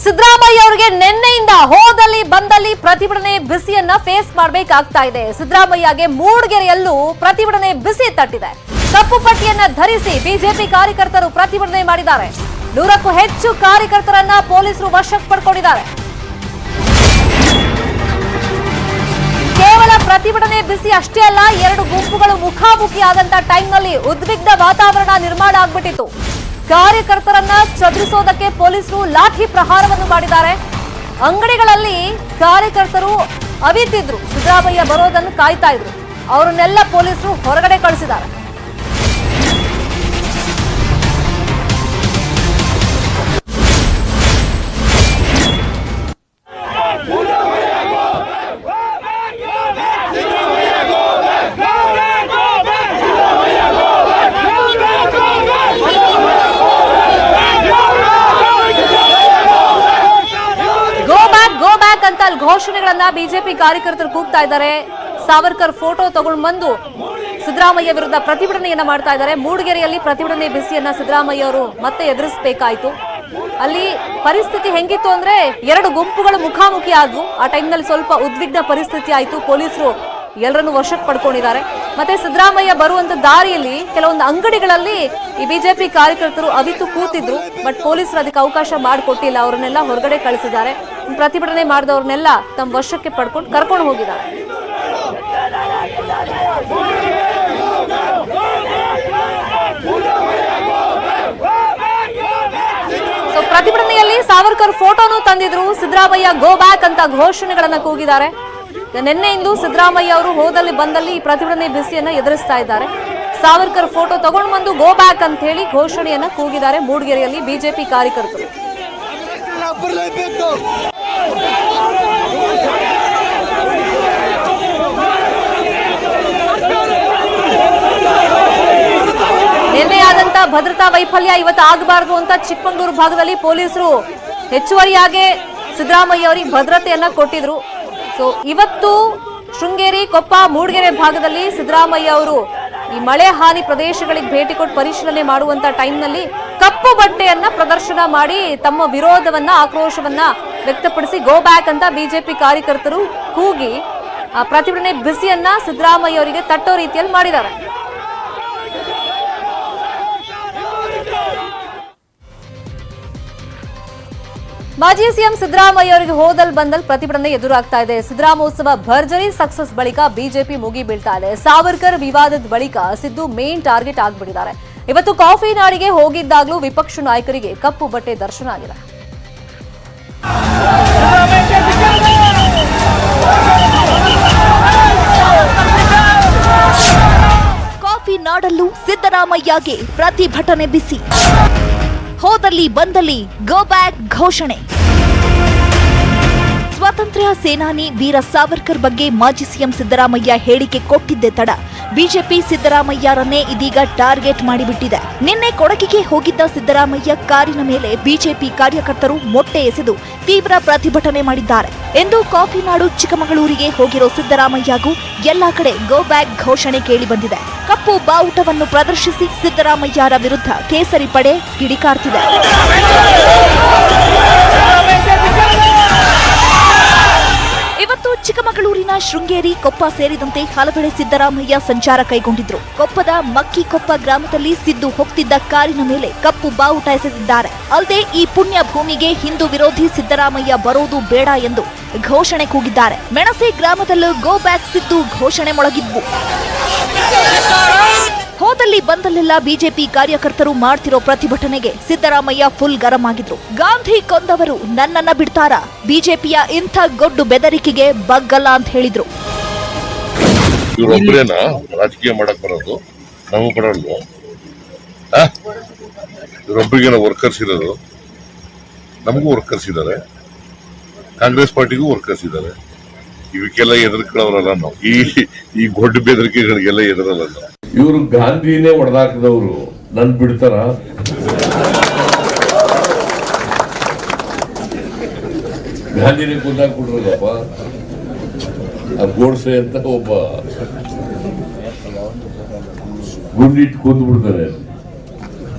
ಸಿದ್ದರಾಮಯ್ಯ ಅವರಿಗೆ ನಿನ್ನೆಯಿಂದ ಹೋದಲ್ಲಿ ಬಂದಲ್ಲಿ ಪ್ರತಿಭಟನೆ ಬಿಸಿಯನ್ನ ಫೇಸ್ ಮಾಡಬೇಕಾಗ್ತಾ ಇದೆ. ಸಿದ್ದರಾಮಯ್ಯಗೆ ಮೂಡಿಗೆರೆಯಲ್ಲೂ ಪ್ರತಿಭಟನೆ ಬಿಸಿ ತಟ್ಟಿದೆ. ಕಪ್ಪು ಪಟ್ಟಿಯನ್ನ ಧರಿಸಿ ಬಿಜೆಪಿ ಕಾರ್ಯಕರ್ತರು ಪ್ರತಿಭಟನೆ ಮಾಡಿದ್ದಾರೆ. 100ಕ್ಕೂ ಹೆಚ್ಚು ಕಾರ್ಯಕರ್ತರನ್ನ ಪೊಲೀಸರು ವಶಕ್ಕೆ ಪಡ್ಕೊಂಡಿದ್ದಾರೆ. ಕೇವಲ ಪ್ರತಿಭಟನೆ ಬಿಸಿ ಅಷ್ಟೇ ಅಲ್ಲ, ಎರಡು ಗುಂಪುಗಳು ಮುಖಾಮುಖಿ ಆದಂತ ಟೈಮ್ನಲ್ಲಿ ಉದ್ವಿಗ್ನ ವಾತಾವರಣ ನಿರ್ಮಾಣ ಆಗ್ಬಿಟ್ಟಿತ್ತು. ಕಾರ್ಯಕರ್ತರನ್ನ ಚದುರಿಸೋದಕ್ಕೆ ಪೊಲೀಸರು ಲಾಠಿ ಪ್ರಹಾರವನ್ನು ಮಾಡಿದ್ದಾರೆ. ಅಂಗಡಿಗಳಲ್ಲಿ ಕಾರ್ಯಕರ್ತರು ಅವಿತಿದ್ರು, ಸಿದ್ದರಾಮಯ್ಯ ಬರೋದನ್ನು ಕಾಯ್ತಾ ಇದ್ರು. ಅವರನ್ನೆಲ್ಲ ಪೊಲೀಸರು ಹೊರಗಡೆ ಕಳಿಸಿದ್ದಾರೆ. ಅಂತ ಘೋಷಣೆಗಳನ್ನ ಬಿಜೆಪಿ ಕಾರ್ಯಕರ್ತರು ಕೂಗ್ತಾ ಇದ್ದಾರೆ. ಸಾವರ್ಕರ್ ಫೋಟೋ ತಗೊಂಡು ಬಂದು ಸಿದ್ದರಾಮಯ್ಯ ವಿರುದ್ಧ ಪ್ರತಿಭಟನೆಯನ್ನ ಮಾಡ್ತಾ ಇದ್ದಾರೆ. ಮೂಡಿಗೆರೆಯಲ್ಲಿ ಪ್ರತಿಭಟನೆ ಬಿಸಿಯನ್ನ ಸಿದ್ದರಾಮಯ್ಯ ಅವರು ಮತ್ತೆ ಎದುರಿಸಬೇಕಾಯಿತು. ಅಲ್ಲಿ ಪರಿಸ್ಥಿತಿ ಹೆಂಗಿತ್ತು ಅಂದ್ರೆ ಎರಡು ಗುಂಪುಗಳು ಮುಖಾಮುಖಿ ಆದ್ವು. ಆ ಟೈಮ್ನಲ್ಲಿ ಸ್ವಲ್ಪ ಉದ್ವಿಗ್ನ ಪರಿಸ್ಥಿತಿ ಆಯಿತು. ಪೊಲೀಸರು ಎಲ್ಲರನ್ನು ವಶಕ್ಕೆ ಪಡ್ಕೊಂಡಿದ್ದಾರೆ. ಮತ್ತೆ ಸಿದ್ದರಾಮಯ್ಯ ಬರುವಂತ ದಾರಿಯಲ್ಲಿ ಕೆಲವೊಂದು ಅಂಗಡಿಗಳಲ್ಲಿ ಈ ಬಿಜೆಪಿ ಕಾರ್ಯಕರ್ತರು ಅವಿತು ಕೂತಿದ್ರು. ಬಟ್ ಪೊಲೀಸರು ಅದಕ್ಕೆ ಅವಕಾಶ ಮಾಡಿಕೊಟ್ಟಿಲ್ಲ. ಅವರನ್ನೆಲ್ಲ ಹೊರಗಡೆ ಕಳಿಸಿದ್ದಾರೆ. ಪ್ರತಿಭಟನೆ ಮಾಡಿದವ್ರನ್ನೆಲ್ಲ ತಮ್ಮ ವಶಕ್ಕೆ ಪಡ್ಕೊಂಡು ಕರ್ಕೊಂಡು ಹೋಗಿದ್ದಾರೆ. ಸೊ ಪ್ರತಿಭಟನೆಯಲ್ಲಿ ಸಾವರ್ಕರ್ ಫೋಟೋನು ತಂದಿದ್ರು. ಸಿದ್ದರಾಮಯ್ಯ ಗೋ ಬ್ಯಾಕ್ ಅಂತ ಘೋಷಣೆಗಳನ್ನ ಕೂಗಿದ್ದಾರೆ. ನಿನ್ನೆಯಿಂದ ಸಿದ್ದರಾಮಯ್ಯ ಅವರು ಹೋದಲ್ಲಿ ಬಂದಲ್ಲಿ ಈ ಪ್ರತಿಭಟನೆ ಬಿಸಿಯನ್ನ ಎದುರಿಸ್ತಾ ಇದ್ದಾರೆ. ಸಾವರ್ಕರ್ ಫೋಟೋ ತಗೊಂಡು ಬಂದು ಗೋ ಬ್ಯಾಕ್ ಅಂತ ಹೇಳಿ ಘೋಷಣೆಯನ್ನ ಕೂಗಿದ್ದಾರೆ ಮೂಡಿಗೆರೆಯಲ್ಲಿ ಬಿಜೆಪಿ ಕಾರ್ಯಕರ್ತರು. ನಿನ್ನೆ ಆದಂತ ಭದ್ರತಾ ವೈಫಲ್ಯ ಇವತ್ತು ಆಗಬಾರದು ಅಂತ ಚಿಕ್ಕಮಗಳೂರು ಭಾಗದಲ್ಲಿ ಪೊಲೀಸರು ಹೆಚ್ಚುವರಿಯಾಗಿ ಸಿದ್ದರಾಮಯ್ಯ ಅವರಿಗೆ ಭದ್ರತೆಯನ್ನ ಕೊಟ್ಟಿದ್ರು. ಸೊ ಇವತ್ತು ಶೃಂಗೇರಿ, ಕೊಪ್ಪ, ಮೂಡಿಗೆರೆ ಭಾಗದಲ್ಲಿ ಸಿದ್ದರಾಮಯ್ಯ ಅವರು ಈ ಮಳೆ ಹಾನಿ ಪ್ರದೇಶಗಳಿಗೆ ಭೇಟಿ ಕೊಟ್ಟು ಪರಿಶೀಲನೆ ಮಾಡುವಂತ ಟೈಮ್ನಲ್ಲಿ ಕಪ್ಪು ಬಟ್ಟೆಯನ್ನ ಪ್ರದರ್ಶನ ಮಾಡಿ ತಮ್ಮ ವಿರೋಧವನ್ನ, ಆಕ್ರೋಶವನ್ನ ವ್ಯಕ್ತಪಡಿಸಿ ಗೋ ಬ್ಯಾಕ್ ಅಂತ ಬಿಜೆಪಿ ಕಾರ್ಯಕರ್ತರು ಕೂಗಿ ಆ ಪ್ರತಿಭಟನೆ ಬಿಸಿಯನ್ನ ಸಿದ್ದರಾಮಯ್ಯ ಅವರಿಗೆ ತಟ್ಟೋ ರೀತಿಯಲ್ಲಿ ಮಾಡಿದ್ದಾರೆ. ಮಾಜಿ ಸಿಎಂ ಸಿದ್ದರಾಮಯ್ಯ ಅವರಿಗೆ ಹೋದಲ್ ಬಂದಲ್ ಪ್ರತಿಭಟನೆ ಎದುರಾಗ್ತಾ ಇದೆ. ಸಿದ್ದರಾಮೋತ್ಸವ ಭರ್ಜರಿ ಸಕ್ಸಸ್ ಬಳಿಕ ಬಿಜೆಪಿ ಮುಗಿ ಬೀಳ್ತಾ ಇದೆ. ಸಾವರ್ಕರ್ ವಿವಾದದ ಬಳಿಕ ಸಿದ್ದು ಮೇನ್ ಟಾರ್ಗೆಟ್ ಆಗ್ಬಿಟ್ಟಿದ್ದಾರೆ. ಇವತ್ತು ಕಾಫಿ ನಾಡಿಗೆ ಹೋಗಿದ್ದಾಗಲೂ ವಿಪಕ್ಷ ನಾಯಕರಿಗೆ ಕಪ್ಪು ಬಟ್ಟೆ ದರ್ಶನ ಆಗಿದೆ. ಕಾಫಿ ನಾಡಲ್ಲೂ ಸಿದ್ದರಾಮಯ್ಯಗೆ ಪ್ರತಿಭಟನೆ ಬಿಸಿ. ಹೋದಲ್ಲಿ ಬಂದಲ್ಲಿ ಗೋ ಬ್ಯಾಕ್ ಘೋಷಣೆ. ಸ್ವಾತಂತ್ರ್ಯ ಸೇನಾನಿ ವೀರ ಸಾವರ್ಕರ್ ಬಗ್ಗೆ ಮಾಜಿ ಸಿಎಂ ಸಿದ್ದರಾಮಯ್ಯ ಹೇಳಿಕೆ ಕೊಟ್ಟಿದ್ದೇ ತಡ ಬಿಜೆಪಿ ಸಿದ್ದರಾಮಯ್ಯರನ್ನೇ ಇದೀಗ ಟಾರ್ಗೆಟ್ ಮಾಡಿಬಿಟ್ಟಿದೆ. ನಿನ್ನೆ ಕೊಡಗಿಗೆ ಹೋಗಿದ್ದ ಸಿದ್ದರಾಮಯ್ಯ ಕಾರಿನ ಮೇಲೆ ಬಿಜೆಪಿ ಕಾರ್ಯಕರ್ತರು ಮೊಟ್ಟೆ ಎಸೆದು ತೀವ್ರ ಪ್ರತಿಭಟನೆ ಮಾಡಿದ್ದಾರೆ. ಎಂದು ಕಾಫಿ ನಾಡು ಚಿಕ್ಕಮಗಳೂರಿಗೆ ಹೋಗಿರೋ ಸಿದ್ದರಾಮಯ್ಯಗೂ ಎಲ್ಲಾ ಕಡೆ ಗೋ ಬ್ಯಾಕ್ ಘೋಷಣೆ ಕೇಳಿ ಬಂದಿದೆ. ಕಪ್ಪು ಬಾವುಟವನ್ನು ಪ್ರದರ್ಶಿಸಿ ಸಿದ್ದರಾಮಯ್ಯರ ವಿರುದ್ಧ ಕೇಸರಿ ಪಡೆ ಕಿಡಿಕಾರ್ತಿದೆ. ಇವತ್ತು ಚಿಕ್ಕಮಗಳೂರಿನ ಶೃಂಗೇರಿ, ಕೊಪ್ಪ ಸೇರಿದಂತೆ ಹಲವೆಡೆ ಸಿದ್ದರಾಮಯ್ಯ ಸಂಚಾರ ಕೈಗೊಂಡಿದ್ರು. ಕೊಪ್ಪದ ಮಕ್ಕಿಕೊಪ್ಪ ಗ್ರಾಮದಲ್ಲಿ ಸಿದ್ದು ಹೋಗ್ತಿದ್ದ ಕಾರಿನ ಮೇಲೆ ಕಪ್ಪು ಬಾವುಟ ಎಸೆದಿದ್ದಾರೆ. ಅಲ್ಲದೆ ಈ ಪುಣ್ಯ ಭೂಮಿಗೆ ಹಿಂದೂ ವಿರೋಧಿ ಸಿದ್ದರಾಮಯ್ಯ ಬರೋದು ಬೇಡ ಎಂದು ಘೋಷಣೆ ಕೂಗಿದ್ದಾರೆ. ಮೆಣಸೆ ಗ್ರಾಮದಲ್ಲೂ ಗೋ ಬ್ಯಾಕ್ ಸಿದ್ದು ಘೋಷಣೆ ಮೊಳಗಿದ್ವು. ಹೋದಲ್ಲಿ ಬಂದಲ್ಲೆಲ್ಲ ಬಿಜೆಪಿ ಕಾರ್ಯಕರ್ತರು ಮಾಡ್ತಿರೋ ಪ್ರತಿಭಟನೆಗೆ ಸಿದ್ದರಾಮಯ್ಯ ಫುಲ್ ಗರಂ ಆಗಿದ್ರು. ಗಾಂಧಿ ಕೊಂದವರು ನನ್ನನ್ನ ಬಿಡ್ತಾರಾ? ಬಿಜೆಪಿಯ ಇಂಥ ಗೊಡ್ಡು ಬೆದರಿಕೆಗೆ ಬಗ್ಗಲ್ಲ ಅಂತ ಹೇಳಿದ್ರು. ಇವರೊಬ್ಬರೇನಾ ರಾಜಕೀಯ ಮಾಡಕ್ ಬರೋದು? ನಮಗೂ ಬರಲ್ವ? ಇವರೊಬ್ಬರಿಗೇನ ವರ್ಕರ್ಸ್ ಇರೋದು? ನಮಗೂ ವರ್ಕರ್ಸ್ ಇದ್ದಾರೆ, ಕಾಂಗ್ರೆಸ್ ಪಾರ್ಟಿಗೂ ವರ್ಕರ್ಸ್ ಇದ್ದಾರೆ. ಇವಕ್ಕೆಲ್ಲ ಎದುರ್ಕೊಳ್ಳೋರಲ್ಲ ನಾವು. ಈ ಗೊಡ್ಡು ಬೆದರಿಕೆಗಳಿಗೆಲ್ಲ ಎದುರಲ್ಲ ನಾವು. ಇವರು ಗಾಂಧಿನೇ ಹೊಡೆದಾಕಿದವರು ನನ್ ಬಿಡ್ತಾರ? ಗಾಂಧಿನೇ ಕೊಂದಾಕ್ಬಿಡ್ರಲ್ಲಪ್ಪ. ಆ ಗೋಡ್ಸೆ ಅಂತ ಒಬ್ಬ ಗುಂಡಿಟ್ಟು ಕೊಂದು ಬಿಡ್ತಾನೆ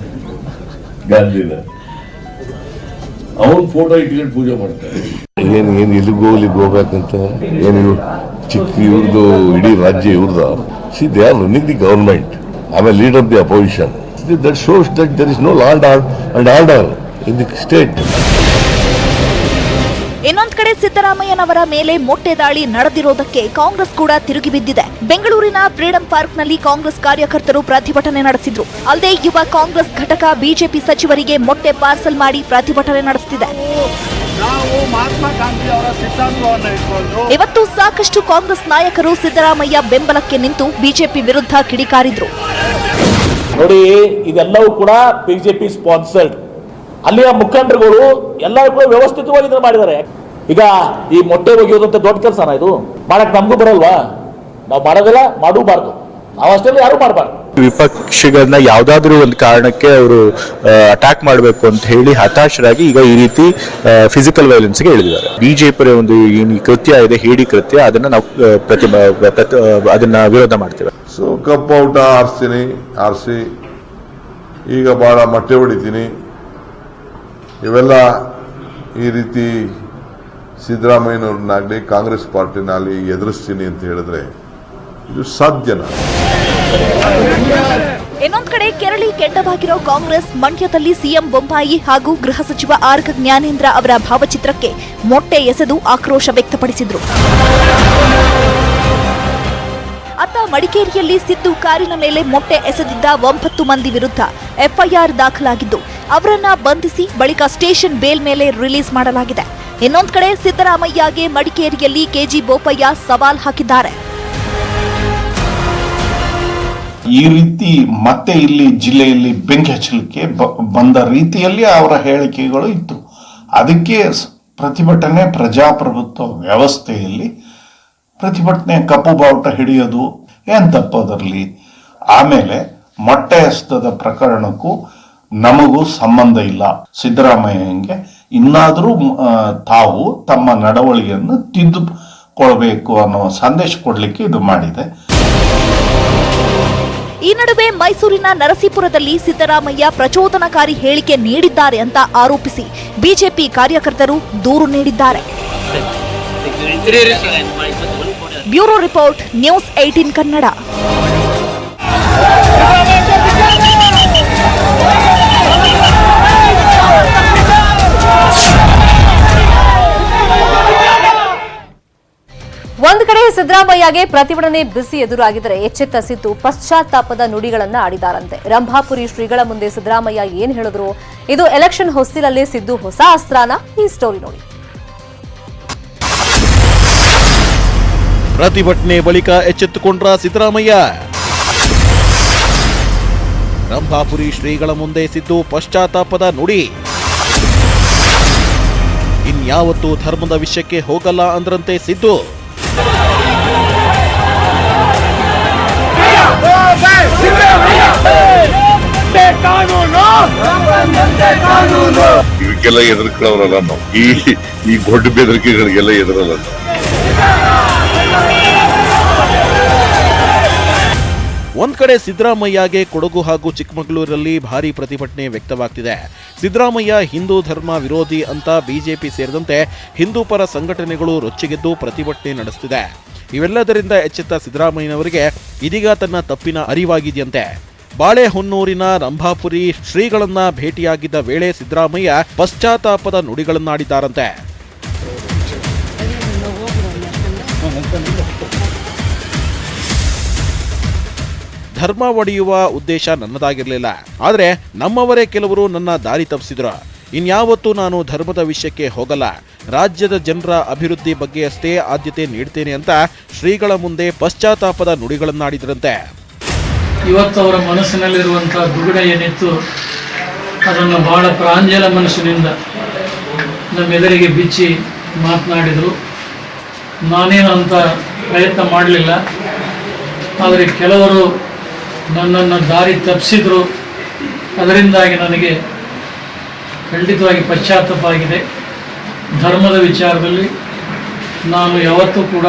ಗಾಂಧಿನ. ಅವನ್ ಫೋಟೋ ಇಟ್ಕೊಂಡು ಪೂಜೆ ಮಾಡ್ತಾರೆ. ಏನು ಇಲ್ಲಿಗೆ ಹೋಗ್ಬೇಕಂತ ಏನು ಚಿಕ್ಕ ಇವ್ರದ್ದು ಇಡೀ ರಾಜ್ಯ ಇವ್ರದ. See they are running the government. I am a leader of the opposition. That shows that there is no law and order in the state. ಇನ್ನೊಂದ್ ಕಡೆ ಸಿದ್ದರಾಮಯ್ಯನವರ ಮೇಲೆ ಮೊಟ್ಟೆ ದಾಳಿ ನಡೆದಿರೋದಕ್ಕೆ ಕಾಂಗ್ರೆಸ್ ಕೂಡ ತಿರುಗಿ ಬಿದ್ದಿದೆ. ಬೆಂಗಳೂರಿನ ಫ್ರೀಡಂ ಪಾರ್ಕ್ನಲ್ಲಿ ಕಾಂಗ್ರೆಸ್ ಕಾರ್ಯಕರ್ತರು ಪ್ರತಿಭಟನೆ ನಡೆಸಿದ್ರು. ಅಲ್ಲದೆ ಯುವ ಕಾಂಗ್ರೆಸ್ ಘಟಕ ಬಿಜೆಪಿ ಸಚಿವರಿಗೆ ಮೊಟ್ಟೆ ಪಾರ್ಸಲ್ ಮಾಡಿ ಪ್ರತಿಭಟನೆ ನಡೆಸುತ್ತಿದೆ. ಇವತ್ತು ಸಾಕಷ್ಟು ಕಾಂಗ್ರೆಸ್ ನಾಯಕರು ಸಿದ್ದರಾಮಯ್ಯ ಬೆಂಬಲಕ್ಕೆ ನಿಂತು ಬಿಜೆಪಿ ವಿರುದ್ಧ ಕಿಡಿಕಾರಿದ್ರು. ನೋಡಿ, ಇದೆಲ್ಲವೂ ಕೂಡ ಬಿಜೆಪಿ ಸ್ಪಾನ್ಸರ್ಡ್. ಅಲ್ಲಿಯ ಮುಖಂಡರುಗಳು ಎಲ್ಲರೂ ಕೂಡ ವ್ಯವಸ್ಥಿತವಾಗಿ ಇದನ್ನು ಮಾಡಿದ್ದಾರೆ. ಈಗ ಈ ಮೊಟ್ಟೆ ಒಗೆಯೋದಂತ ದೊಡ್ಡ ಕೆಲಸನ ಇದು ಮಾಡಕ್ ನಮಗೂ ಬರಲ್ವಾ? ನಾವು ಮಾಡೋದಿಲ್ಲ, ಮಾಡೂಬಾರ್ದು. ನಾವು ಅಷ್ಟೇ ಯಾರು ಮಾಡಬಾರ್ದು. ವಿಪಕ್ಷಗಳನ್ನ ಯಾವ್ದಾದ್ರು ಒಂದು ಕಾರಣಕ್ಕೆ ಅವರು ಅಟ್ಯಾಕ್ ಮಾಡಬೇಕು ಅಂತ ಹೇಳಿ ಹತಾಶರಾಗಿ ಈಗ ಈ ರೀತಿ ಫಿಸಿಕಲ್ ವೈಲೆನ್ಸ್ಗೆ ಇಳಿದಿದ್ದಾರೆ. ಬಿಜೆಪಿ ಒಂದು ಏನು ಕೃತ್ಯ ಇದೆ, ಹೇಡಿ ಕೃತ್ಯ, ಅದನ್ನ ನಾವು ಅದನ್ನ ವಿರೋಧ ಮಾಡ್ತೇವೆ. ಸೊ ಕಪ್ ಔಟ ಆರಿಸಿ ಈಗ ಬಹಳ ಮೊಟ್ಟೆ ಹೊಡಿತೀನಿ, ಇವೆಲ್ಲ ಈ ರೀತಿ ಸಿದ್ದರಾಮಯ್ಯನವ್ರನ್ನಾಗಲಿ ಕಾಂಗ್ರೆಸ್ ಪಾರ್ಟಿನಲ್ಲಿ ಎದುರಿಸ್ತೀನಿ ಅಂತ ಹೇಳಿದ್ರೆ ಇದು ಸಾಧ್ಯನಾ? ಇನ್ನೊಂದ್ ಕಡೆ ಕೆರಳಿ ಕೆಂಡವಾಗಿರೋ ಕಾಂಗ್ರೆಸ್ ಮಂಡ್ಯದಲ್ಲಿ ಸಿಎಂ ಬೊಮ್ಮಾಯಿ ಹಾಗೂ ಗೃಹ ಸಚಿವ ಆರ್ಗ ಜ್ಞಾನೇಂದ್ರ ಅವರ ಭಾವಚಿತ್ರಕ್ಕೆ ಮೊಟ್ಟೆ ಎಸೆದು ಆಕ್ರೋಶ ವ್ಯಕ್ತಪಡಿಸಿದ್ರು. ಅತ್ತ ಮಡಿಕೇರಿಯಲ್ಲಿ ಸಿದ್ದು ಕಾರಿನ ಮೇಲೆ ಮೊಟ್ಟೆ ಎಸೆದಿದ್ದ 9 ಮಂದಿ ವಿರುದ್ಧ ಎಫ್ಐಆರ್ ದಾಖಲಾಗಿದ್ದು ಅವರನ್ನ ಬಂಧಿಸಿ ಬಳಿಕ ಸ್ಟೇಷನ್ ಬೇಲ್ ಮೇಲೆ ರಿಲೀಸ್ ಮಾಡಲಾಗಿದೆ. ಇನ್ನೊಂದ್ ಕಡೆ ಸಿದ್ದರಾಮಯ್ಯಗೆ ಮಡಿಕೇರಿಯಲ್ಲಿ ಕೆಜಿ ಬೋಪಯ್ಯ ಸವಾಲ್ ಹಾಕಿದ್ದಾರೆ. ಈ ರೀತಿ ಮತ್ತೆ ಇಲ್ಲಿ ಜಿಲ್ಲೆಯಲ್ಲಿ ಬೆಂಕಿ ಹಚ್ಚಲಿಕ್ಕೆ ಬಂದ ರೀತಿಯಲ್ಲಿ ಅವರ ಹೇಳಿಕೆಗಳು ಇತ್ತು. ಅದಕ್ಕೆ ಪ್ರತಿಭಟನೆ, ಪ್ರಜಾಪ್ರಭುತ್ವ ವ್ಯವಸ್ಥೆಯಲ್ಲಿ ಪ್ರತಿಭಟನೆ, ಕಪ್ಪು ಬಾವುಟ ಹಿಡಿಯೋದು ಏನ್ ತಪ್ಪೋದರಲ್ಲಿ. ಆಮೇಲೆ ಮೊಟ್ಟೆ ಎಸೆದ ಪ್ರಕರಣಕ್ಕೂ ನಮಗೂ ಸಂಬಂಧ ಇಲ್ಲ. ಸಿದ್ದರಾಮಯ್ಯಂಗೆ ಇನ್ನಾದರೂ ತಾವು ತಮ್ಮ ನಡವಳಿಕೆಯನ್ನು ತಿದ್ದುಕೊಳ್ಬೇಕು ಅನ್ನೋ ಸಂದೇಶ ಕೊಡ್ಲಿಕ್ಕೆ ಇದು ಮಾಡಿದೆ. ಈ ನಡುವೆ ಮೈಸೂರಿನ ನರಸೀಪುರದಲ್ಲಿ ಸಿದ್ದರಾಮಯ್ಯ ಪ್ರಚೋದನಕಾರಿ ಹೇಳಿಕೆ ನೀಡಿದ್ದಾರೆ ಅಂತ ಆರೋಪಿಸಿ ಬಿಜೆಪಿ ಕಾರ್ಯಕರ್ತರು ದೂರು ನೀಡಿದ್ದಾರೆ. Bureau report, news 18 Kannada. ಒಂದು ಕಡೆ ಸಿದ್ದರಾಮಯ್ಯಗೆ ಪ್ರತಿಭಟನೆ ಬಿಸಿ ಎದುರಾಗಿದ್ದರೆ ಎಚ್ಚೆತ್ತ ಸಿದ್ದು ಪಶ್ಚಾತ್ತಾಪದ ನುಡಿಗಳನ್ನ ಆಡಿದಾರಂತೆ. ರಂಭಾಪುರಿ ಶ್ರೀಗಳ ಮುಂದೆ ಸಿದ್ದರಾಮಯ್ಯ ಏನ್ ಹೇಳಿದ್ರು? ಇದು ಎಲೆಕ್ಷನ್ ಹೊಸ್ತಿಲಲ್ಲಿ ಸಿದ್ದು ಹೊಸ ಅಸ್ತ್ರಾನ? ಈ ಸ್ಟೋರಿ ನೋಡಿ. ಪ್ರತಿಭಟನೆ ಬಳಿಕ ಎಚ್ಚೆತ್ತುಕೊಂಡ್ರ ಸಿದ್ದರಾಮಯ್ಯ. ರಂಭಾಪುರಿ ಶ್ರೀಗಳ ಮುಂದೆ ಸಿದ್ದು ಪಶ್ಚಾತ್ತಾಪದ ನುಡಿ. ಇನ್ಯಾವತ್ತೂ ಧರ್ಮದ ವಿಷಯಕ್ಕೆ ಹೋಗಲ್ಲ ಅಂದ್ರಂತೆ ಸಿದ್ದು. ಇವಕ್ಕೆಲ್ಲ ಎದುರ್ಕೊಳ್ಳೋರಲ್ಲ ನಾವು. ಈ ಗೊಡ್ಡ ಬೆದರಿಕೆಗಳಿಗೆಲ್ಲ ಎದುರಲ್ಲ. ಒಂದ್ ಕಡೆ ಸಿದ್ದರಾಮಯ್ಯಗೆ ಕೊಡಗು ಹಾಗೂ ಚಿಕ್ಕಮಗಳೂರಲ್ಲಿ ಭಾರಿ ಪ್ರತಿಭಟನೆ ವ್ಯಕ್ತವಾಗ್ತಿದೆ. ಸಿದ್ದರಾಮಯ್ಯ ಹಿಂದೂ ಧರ್ಮ ವಿರೋಧಿ ಅಂತ ಬಿಜೆಪಿ ಸೇರಿದಂತೆ ಹಿಂದೂ ಪರ ಸಂಘಟನೆಗಳು ರೊಚ್ಚಿಗೆದ್ದು ಪ್ರತಿಭಟನೆ ನಡೆಸುತ್ತಿದೆ. ಇವೆಲ್ಲದರಿಂದ ಎಚ್ಚೆತ್ತ ಸಿದ್ದರಾಮಯ್ಯನವರಿಗೆ ಇದೀಗ ತನ್ನ ತಪ್ಪಿನ ಅರಿವಾಗಿದೆಯಂತೆ. ಬಾಳೆಹೊನ್ನೂರಿನ ರಂಭಾಪುರಿ ಶ್ರೀಗಳನ್ನ ಭೇಟಿಯಾಗಿದ್ದ ವೇಳೆ ಸಿದ್ದರಾಮಯ್ಯ ಪಶ್ಚಾತ್ತಾಪದ ನುಡಿಗಳನ್ನಾಡಿದ್ದಾರಂತೆ. ಧರ್ಮ ಒಡೆಯುವ ಉದ್ದೇಶ ನನ್ನದಾಗಿರಲಿಲ್ಲ, ಆದರೆ ನಮ್ಮವರೇ ಕೆಲವರು ನನ್ನ ದಾರಿ ತಪ್ಪಿಸಿದ್ರು. ಇನ್ಯಾವತ್ತೂ ನಾನು ಧರ್ಮದ ವಿಷಯಕ್ಕೆ ಹೋಗಲ್ಲ, ರಾಜ್ಯದ ಜನರ ಅಭಿವೃದ್ಧಿ ಬಗ್ಗೆ ಅಷ್ಟೇ ಆದ್ಯತೆ ನೀಡ್ತೇನೆ ಅಂತ ಶ್ರೀಗಳ ಮುಂದೆ ಪಶ್ಚಾತ್ತಾಪದ ನುಡಿಗಳನ್ನಾಡಿದ್ರಂತೆ. ಇವತ್ತು ಅವರ ಮನಸ್ಸಿನಲ್ಲಿರುವಂತಹ ದುಗುಡ ಏನಿತ್ತು ಅದನ್ನು ಬಹಳ ಪ್ರಾಂಜಲ ಮನಸ್ಸಿನಿಂದ ನಮ್ಮೆದುರಿಗೆ ಬಿಚ್ಚಿ ಮಾತನಾಡಿದರು. ನಾನೇನು ಅಂತ ಪ್ರಯತ್ನ ಮಾಡಲಿಲ್ಲ, ಆದರೆ ಕೆಲವರು ನನ್ನನ್ನು ದಾರಿ ತಪ್ಪಿಸಿದ್ರು. ಅದರಿಂದಾಗಿ ನನಗೆ ಖಂಡಿತವಾಗಿ ಪಶ್ಚಾತ್ತಾಪ ಆಗಿದೆ. ಧರ್ಮದ ವಿಚಾರದಲ್ಲಿ ನಾನು ಯಾವತ್ತೂ ಕೂಡ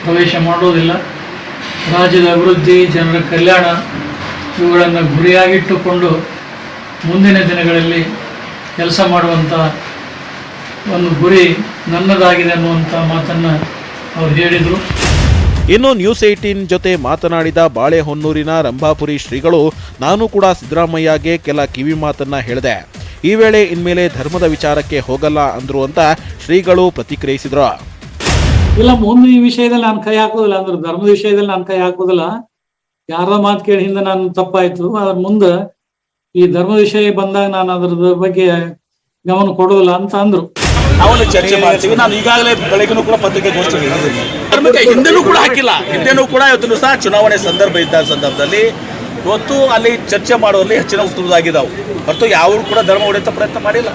ಪ್ರವೇಶ ಮಾಡೋದಿಲ್ಲ. ರಾಜ್ಯದ ಅಭಿವೃದ್ಧಿ, ಜನರ ಕಲ್ಯಾಣ ಇವುಗಳನ್ನು ಗುರಿಯಾಗಿಟ್ಟುಕೊಂಡು ಮುಂದಿನ ದಿನಗಳಲ್ಲಿ ಕೆಲಸ ಮಾಡುವಂಥ ಒಂದು ಗುರಿ ನನ್ನದಾಗಿದೆ ಅನ್ನುವಂಥ ಮಾತನ್ನು ಅವ್ರು ಹೇಳಿದರು. ಇನ್ನು ನ್ಯೂಸ್ 18 ಜೊತೆ ಮಾತನಾಡಿದ ಬಾಳೆಹೊನ್ನೂರಿನ ರಂಭಾಪುರಿ ಶ್ರೀಗಳು, ನಾನು ಕೂಡ ಸಿದ್ದರಾಮಯ್ಯಗೆ ಕೆಲ ಕಿವಿ ಮಾತನ್ನ ಹೇಳಿದೆ. ಈ ವೇಳೆ ಇನ್ಮೇಲೆ ಧರ್ಮದ ವಿಚಾರಕ್ಕೆ ಹೋಗಲ್ಲ ಅಂದ್ರು ಅಂತ ಶ್ರೀಗಳು ಪ್ರತಿಕ್ರಿಯಿಸಿದ್ರು. ಇಲ್ಲ, ಮುಂದೆ ಈ ವಿಷಯದಲ್ಲಿ ನಾನು ಕೈ ಹಾಕೋದಿಲ್ಲ, ಅಂದ್ರೆ ಧರ್ಮದ ವಿಷಯದಲ್ಲಿ ನಾನು ಕೈ ಹಾಕೋದಿಲ್ಲ. ಯಾರ ಮಾತು ಕೇಳಿ ಹಿಂದೆ ನಾನು ತಪ್ಪಾಯ್ತು, ಅದ್ರ ಮುಂದೆ ಈ ಧರ್ಮದ ವಿಷಯ ಬಂದಾಗ ನಾನು ಅದ್ರ ಬಗ್ಗೆ ಗಮನ ಕೊಡೋದಿಲ್ಲ ಅಂತ ಅಂದ್ರು. ಅವನು ಚರ್ಚೆ ಮಾಡ್ತೀವಿ. ನಾನು ಈಗಾಗಲೇ ಬೆಳಗ್ಗೆನೂ ಕೂಡ ಪತ್ರಿಕೆ ಧರ್ಮಕ್ಕೆ ಹಿಂದೆನೂ ಕೂಡ ಹಾಕಿಲ್ಲ. ಹಿಂದೆನೂ ಕೂಡ ಇವತ್ತು ಸಹ ಚುನಾವಣೆ ಸಂದರ್ಭ ಇದ್ದ ಸಂದರ್ಭದಲ್ಲಿ ಇವತ್ತು ಅಲ್ಲಿ ಚರ್ಚೆ ಮಾಡುವಲ್ಲಿ ಹೆಚ್ಚಿನ ಉತ್ತರದಾಗಿದ್ದಾವೆ ಹೊರತು ಯಾವ ಕೂಡ ಧರ್ಮ ಹೊಡೆಯುವ ಪ್ರಯತ್ನ ಮಾಡಿಲ್ಲ.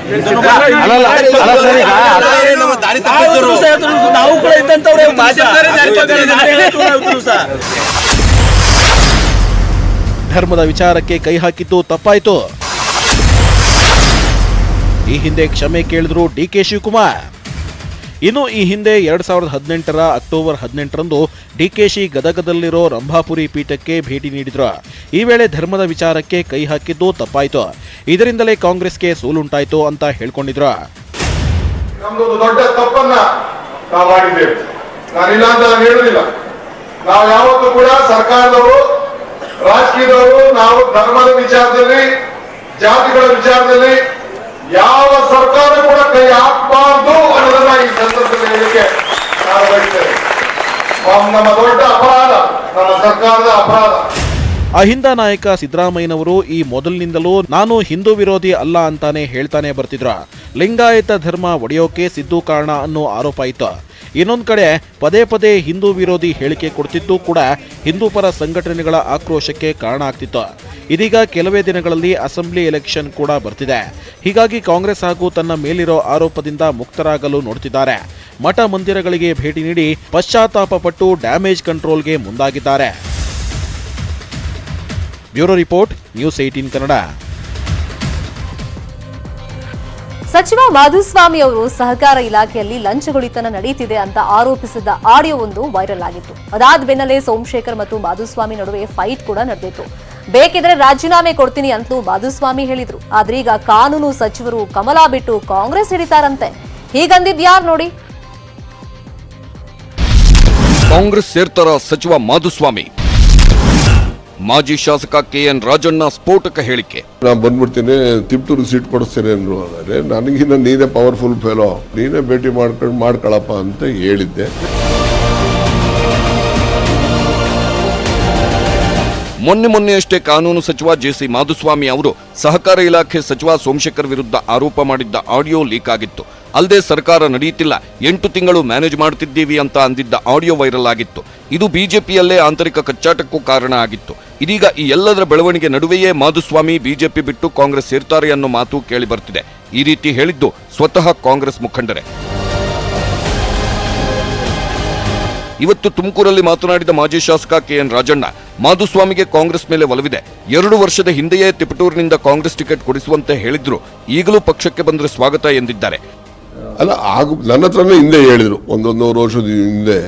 ನಾವು ಕೂಡ ಇದ್ದಂತವ್ರೆ ಧರ್ಮದ ವಿಚಾರಕ್ಕೆ ಕೈ ಹಾಕಿದ್ದು ತಪ್ಪಾಯ್ತು. ಈ ಹಿಂದೆ ಕ್ಷಮೆ ಕೇಳಿದ್ರು DK ಶಿವಕುಮಾರ್. ಇನ್ನು ಈ ಹಿಂದೆ 2018ರ ಅಕ್ಟೋಬರ್ 18ರಂದು DKಶಿ ಗದಗದಲ್ಲಿರೋ ರಂಭಾಪುರಿ ಪೀಠಕ್ಕೆ ಭೇಟಿ ನೀಡಿದ್ರು. ಈ ವೇಳೆ ಧರ್ಮದ ವಿಚಾರಕ್ಕೆ ಕೈ ಹಾಕಿದ್ದು ತಪ್ಪಾಯ್ತು, ಇದರಿಂದಲೇ ಕಾಂಗ್ರೆಸ್ಗೆ ಸೋಲುಂಟಾಯ್ತು ಅಂತ ಹೇಳ್ಕೊಂಡಿದ್ರು. ನಮ್ದೊಂದು ದೊಡ್ಡ ತಪ್ಪನ್ನ ನಾವು ಮಾಡಿದ್ದೇವೆ. ನಾನಿಲ್ಲ ಅಂತ ನಾನು ಹೇಳುದಿಲ್ಲ. ನಾವು ಯಾವತ್ತೂ ಕೂಡ ಸರ್ಕಾರದವರು, ರಾಜಕೀಯದವರು ನಾವು ಧರ್ಮದ ವಿಚಾರದಲ್ಲಿ, ಜಾತಿಗಳ ವಿಚಾರದಲ್ಲಿ ಯಾವ ಸರ್ಕಾರ ಕೂಡ ಕೈ ಹಾಕಬಾರ್ದು ಅನ್ನೋದನ್ನ ಈ ಸಂದರ್ಭದಲ್ಲಿ ಹೇಳಿಕೆ ನಾವು ಬಯಸ್ತೇವೆ. ನಮ್ಮ ದೊಡ್ಡ ಅಪರಾಧ, ನಮ್ಮ ಸರ್ಕಾರದ ಅಪರಾಧ. ಅಹಿಂದ ನಾಯಕ ಸಿದ್ದರಾಮಯ್ಯನವರು ಈ ಮೊದಲಿನಿಂದಲೂ ನಾನು ಹಿಂದೂ ವಿರೋಧಿ ಅಲ್ಲ ಅಂತಾನೆ ಹೇಳ್ತಾನೆ ಬರ್ತಿದ್ರು. ಲಿಂಗಾಯತ ಧರ್ಮ ಒಡೆಯೋಕೆ ಸಿದ್ದು ಕಾರಣ ಅನ್ನೋ ಆರೋಪ ಇತ್ತು. ಇನ್ನೊಂದು ಕಡೆ ಪದೇ ಪದೇ ಹಿಂದೂ ವಿರೋಧಿ ಹೇಳಿಕೆ ಕೊಡ್ತಿದ್ದು ಕೂಡ ಹಿಂದೂ ಪರ ಸಂಘಟನೆಗಳ ಆಕ್ರೋಶಕ್ಕೆ ಕಾರಣ ಆಗ್ತಿತ್ತು. ಇದೀಗ ಕೆಲವೇ ದಿನಗಳಲ್ಲಿ ಅಸೆಂಬ್ಲಿ ಎಲೆಕ್ಷನ್ ಕೂಡ ಬರ್ತಿದೆ. ಹೀಗಾಗಿ ಕಾಂಗ್ರೆಸ್ ಹಾಗೂ ತನ್ನ ಮೇಲಿರೋ ಆರೋಪದಿಂದ ಮುಕ್ತರಾಗಲು ನೋಡ್ತಿದ್ದಾರೆ. ಮಠ ಮಂದಿರಗಳಿಗೆ ಭೇಟಿ ನೀಡಿ ಪಶ್ಚಾತ್ತಾಪ ಪಟ್ಟು ಡ್ಯಾಮೇಜ್ ಕಂಟ್ರೋಲ್ಗೆ ಮುಂದಾಗಿದ್ದಾರೆ. Bureau report, news 18 Kannada. ಸಚಿವ ಮಾಧುಸ್ವಾಮಿ ಅವರು ಸಹಕಾರ ಇಲಾಖೆಯಲ್ಲಿ ಲಂಚಗೊಳಿತನ ನಡೆಯುತ್ತಿದೆ ಅಂತ ಆರೋಪಿಸಿದ ಆಡಿಯೋ ಒಂದು ವೈರಲ್ ಆಗಿತ್ತು. ಅದಾದ ಬೆನ್ನಲ್ಲೇ ಸೋಮಶೇಖರ್ ಮತ್ತು ಮಾಧುಸ್ವಾಮಿ ನಡುವೆ ಫೈಟ್ ಕೂಡ ನಡೆದಿತ್ತು. ಬೇಕಿದ್ರೆ ರಾಜೀನಾಮೆ ಕೊಡ್ತೀನಿ ಅಂತಲೂ ಮಾಧುಸ್ವಾಮಿ ಹೇಳಿದ್ರು. ಆದ್ರೆ ಈಗ ಕಾನೂನು ಸಚಿವರು ಕಮಲ ಬಿಟ್ಟು ಕಾಂಗ್ರೆಸ್ ಹಿಡಿತಾರಂತೆ. ಹೀಗಂದಿದ್ಯಾರು ನೋಡಿ. ಕಾಂಗ್ರೆಸ್ ಸೇರ್ತಾರ ಸಚಿವ ಮಾಧುಸ್ವಾಮಿ. ಮಾಜಿ ಶಾಸಕ KN ರಾಜಣ್ಣ ಸ್ಫೋಟಕ ಹೇಳಿಕೆ. ನಾನು ಬಂದ್ಬಿಡ್ತೀನಿ, ತಿಪ್ಟೂರು ಸೀಟ್ ಕೊಡಿಸ್ತೇನೆ ಅಂದ್ರು. ಆದರೆ ನನಗಿನ್ನ ನೀನೇ ಪವರ್ಫುಲ್ ಫೆಲೋ, ನೀನೇ ಭೇಟಿ ಮಾಡ್ಕೊಳಪ್ಪ ಅಂತ ಹೇಳಿದ್ದೆ. ಮೊನ್ನೆಯಷ್ಟೇ ಕಾನೂನು ಸಚಿವ JC ಮಾಧುಸ್ವಾಮಿ ಅವರು ಸಹಕಾರ ಇಲಾಖೆ ಸಚಿವ ಸೋಮಶೇಖರ್ ವಿರುದ್ಧ ಆರೋಪ ಮಾಡಿದ್ದ ಆಡಿಯೋ ಲೀಕ್ ಆಗಿತ್ತು. ಅಲ್ಲದೆ ಸರ್ಕಾರ ನಡೆಯುತ್ತಿಲ್ಲ, 8 ತಿಂಗಳು ಮ್ಯಾನೇಜ್ ಮಾಡ್ತಿದ್ದೀವಿ ಅಂತ ಅಂದಿದ್ದ ಆಡಿಯೋ ವೈರಲ್ ಆಗಿತ್ತು. ಇದು ಬಿಜೆಪಿಯಲ್ಲೇ ಆಂತರಿಕ ಕಚ್ಚಾಟಕ್ಕೂ ಕಾರಣ ಆಗಿತ್ತು. ಇದೀಗ ಈ ಎಲ್ಲದರ ಬೆಳವಣಿಗೆ ನಡುವೆಯೇ ಮಾಧುಸ್ವಾಮಿ ಬಿಜೆಪಿ ಬಿಟ್ಟು ಕಾಂಗ್ರೆಸ್ ಸೇರ್ತಾರೆ ಅನ್ನೋ ಮಾತು ಕೇಳಿ ಬರ್ತಿದೆ. ಈ ರೀತಿ ಹೇಳಿದ್ದು ಸ್ವತಃ ಕಾಂಗ್ರೆಸ್ ಮುಖಂಡರೇ. ಇವತ್ತು ತುಮಕೂರಲ್ಲಿ ಮಾತನಾಡಿದ ಮಾಜಿ ಶಾಸಕ KN ರಾಜಣ್ಣ, ಮಾಧುಸ್ವಾಮಿಗೆ ಕಾಂಗ್ರೆಸ್ ಮೇಲೆ ಒಲವಿದೆ. 2 ವರ್ಷದ ಹಿಂದೆಯೇ ತಿಪಟೂರಿನಿಂದ ಕಾಂಗ್ರೆಸ್ ಟಿಕೆಟ್ ಕೊಡಿಸುವಂತೆ ಹೇಳಿದ್ರು. ಈಗಲೂ ಪಕ್ಷಕ್ಕೆ ಬಂದರೆ ಸ್ವಾಗತ ಎಂದಿದ್ದಾರೆ. ಅಲ್ಲ, ನನ್ನ ಹತ್ರನೇ ಹಿಂದೆ ಹೇಳಿದ್ರು, 1-1.5 ವರ್ಷದ ಹಿಂದೆ